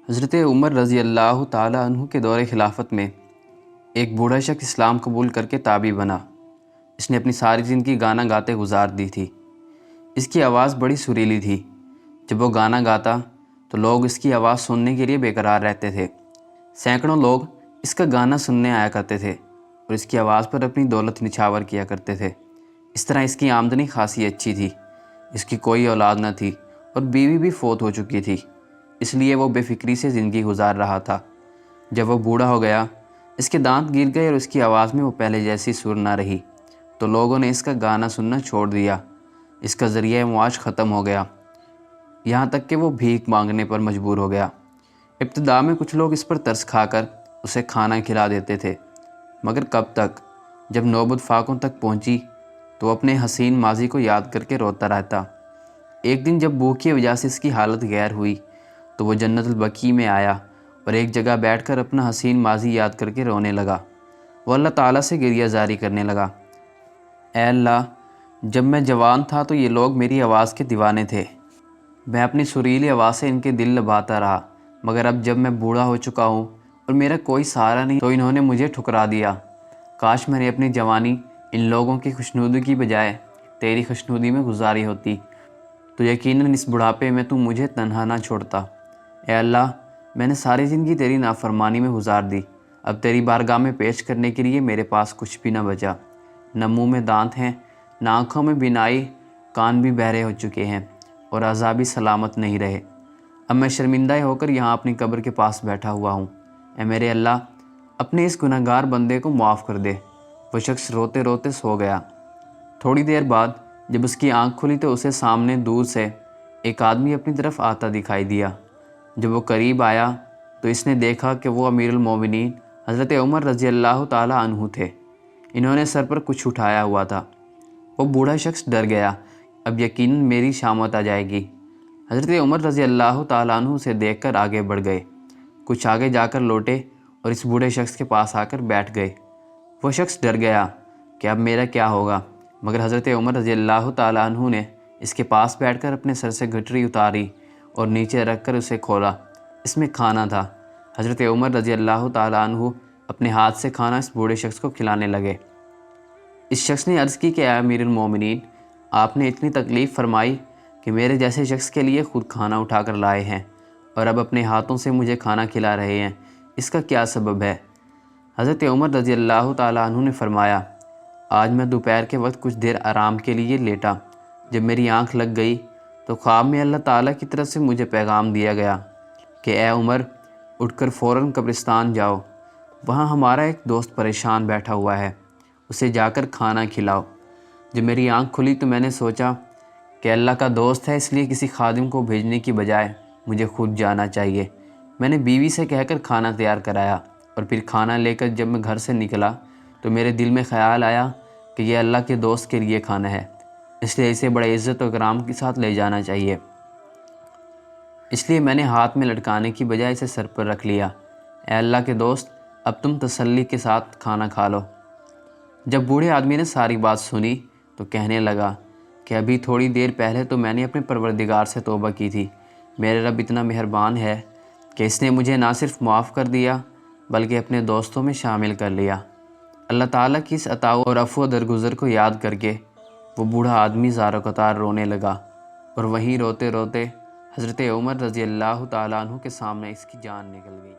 حضرت عمر رضی اللہ تعالیٰ عنہ کے دور خلافت میں ایک بوڑھا شخص اسلام قبول کر کے تابعی بنا۔ اس نے اپنی ساری زندگی گانا گاتے گزار دی تھی۔ اس کی آواز بڑی سریلی تھی۔ جب وہ گانا گاتا تو لوگ اس کی آواز سننے کے لیے بے قرار رہتے تھے۔ سینکڑوں لوگ اس کا گانا سننے آیا کرتے تھے اور اس کی آواز پر اپنی دولت نچھاور کیا کرتے تھے۔ اس طرح اس کی آمدنی خاصی اچھی تھی۔ اس کی کوئی اولاد نہ تھی اور بیوی بھی فوت ہو چکی تھی، اس لیے وہ بے فکری سے زندگی گزار رہا تھا۔ جب وہ بوڑھا ہو گیا، اس کے دانت گر گئے اور اس کی آواز میں وہ پہلے جیسی سر نہ رہی، تو لوگوں نے اس کا گانا سننا چھوڑ دیا۔ اس کا ذریعہ معاش ختم ہو گیا، یہاں تک کہ وہ بھیک مانگنے پر مجبور ہو گیا۔ ابتدا میں کچھ لوگ اس پر ترس کھا کر اسے کھانا کھلا دیتے تھے، مگر کب تک؟ جب نوبت فاقوں تک پہنچی تو وہ اپنے حسین ماضی کو یاد کر کے روتا رہتا۔ ایک دن جب بھوک کی وجہ سے اس کی حالت غیر ہوئی تو وہ جنت البقیع میں آیا اور ایک جگہ بیٹھ کر اپنا حسین ماضی یاد کر کے رونے لگا۔ وہ اللہ تعالیٰ سے گریہ زاری کرنے لگا، اے اللہ، جب میں جوان تھا تو یہ لوگ میری آواز کے دیوانے تھے۔ میں اپنی سریلی آواز سے ان کے دل لبھاتا رہا، مگر اب جب میں بوڑھا ہو چکا ہوں اور میرا کوئی سہارا نہیں تو انہوں نے مجھے ٹھکرا دیا۔ کاش میں نے اپنی جوانی ان لوگوں کی خوشنودی کی بجائے تیری خوشنودی میں گزاری ہوتی، تو یقیناً اس بڑھاپے میں تو مجھے تنہا نہ چھوڑتا۔ اے اللہ، میں نے ساری زندگی تیری نافرمانی میں گزار دی، اب تیری بارگاہ میں پیش کرنے کے لیے میرے پاس کچھ بھی نہ بچا۔ نہ منہ میں دانت ہیں، نہ آنکھوں میں بینائی، کان بھی بہرے ہو چکے ہیں اور اعضاء بھی سلامت نہیں رہے۔ اب میں شرمندہ ہو کر یہاں اپنی قبر کے پاس بیٹھا ہوا ہوں۔ اے میرے اللہ، اپنے اس گنہگار بندے کو معاف کر دے۔ وہ شخص روتے روتے سو گیا۔ تھوڑی دیر بعد جب اس کی آنکھ کھلی تو اسے سامنے دور سے ایک آدمی اپنی طرف آتا دکھائی دیا۔ جب وہ قریب آیا تو اس نے دیکھا کہ وہ امیر المومنین حضرت عمر رضی اللہ تعالیٰ عنہ تھے۔ انہوں نے سر پر کچھ اٹھایا ہوا تھا۔ وہ بوڑھا شخص ڈر گیا، اب یقیناً میری شامت آ جائے گی۔ حضرت عمر رضی اللہ تعالیٰ عنہ اسے دیکھ کر آگے بڑھ گئے، کچھ آگے جا کر لوٹے اور اس بوڑھے شخص کے پاس آ کر بیٹھ گئے۔ وہ شخص ڈر گیا کہ اب میرا کیا ہوگا، مگر حضرت عمر رضی اللہ تعالیٰ عنہ نے اس کے پاس بیٹھ کر اپنے سر سے گھٹری اتاری اور نیچے رکھ کر اسے کھولا۔ اس میں کھانا تھا۔ حضرت عمر رضی اللہ تعالیٰ عنہ اپنے ہاتھ سے کھانا اس بوڑھے شخص کو کھلانے لگے۔ اس شخص نے عرض کی کہ اے امیر المومنین، آپ نے اتنی تکلیف فرمائی کہ میرے جیسے شخص کے لیے خود کھانا اٹھا کر لائے ہیں اور اب اپنے ہاتھوں سے مجھے کھانا کھلا رہے ہیں، اس کا کیا سبب ہے؟ حضرت عمر رضی اللہ تعالیٰ عنہ نے فرمایا، آج میں دوپہر کے وقت کچھ دیر آرام کے لیے لیٹا۔ جب میری آنکھ لگ گئی تو خواب میں اللہ تعالیٰ کی طرف سے مجھے پیغام دیا گیا کہ اے عمر، اٹھ کر فوراً قبرستان جاؤ، وہاں ہمارا ایک دوست پریشان بیٹھا ہوا ہے، اسے جا کر کھانا کھلاؤ۔ جب میری آنکھ کھلی تو میں نے سوچا کہ اللہ کا دوست ہے، اس لیے کسی خادم کو بھیجنے کی بجائے مجھے خود جانا چاہیے۔ میں نے بیوی سے کہہ کر کھانا تیار کرایا اور پھر کھانا لے کر جب میں گھر سے نکلا تو میرے دل میں خیال آیا کہ یہ اللہ کے دوست کے لیے کھانا ہے، اس لیے اسے بڑے عزت و اکرام کے ساتھ لے جانا چاہیے۔ اس لیے میں نے ہاتھ میں لٹکانے کی بجائے اسے سر پر رکھ لیا۔ اے اللہ کے دوست، اب تم تسلی کے ساتھ کھانا کھا لو۔ جب بوڑھے آدمی نے ساری بات سنی تو کہنے لگا کہ ابھی تھوڑی دیر پہلے تو میں نے اپنے پروردگار سے توبہ کی تھی۔ میرے رب اتنا مہربان ہے کہ اس نے مجھے نہ صرف معاف کر دیا بلکہ اپنے دوستوں میں شامل کر لیا۔ اللہ تعالیٰ کی اس عطا اور عفو و درگزر کو یاد کر کے وہ بوڑھا آدمی زار و قطار رونے لگا اور وہیں روتے روتے حضرت عمر رضی اللہ تعالیٰ عنہ کے سامنے اس کی جان نکل گئی۔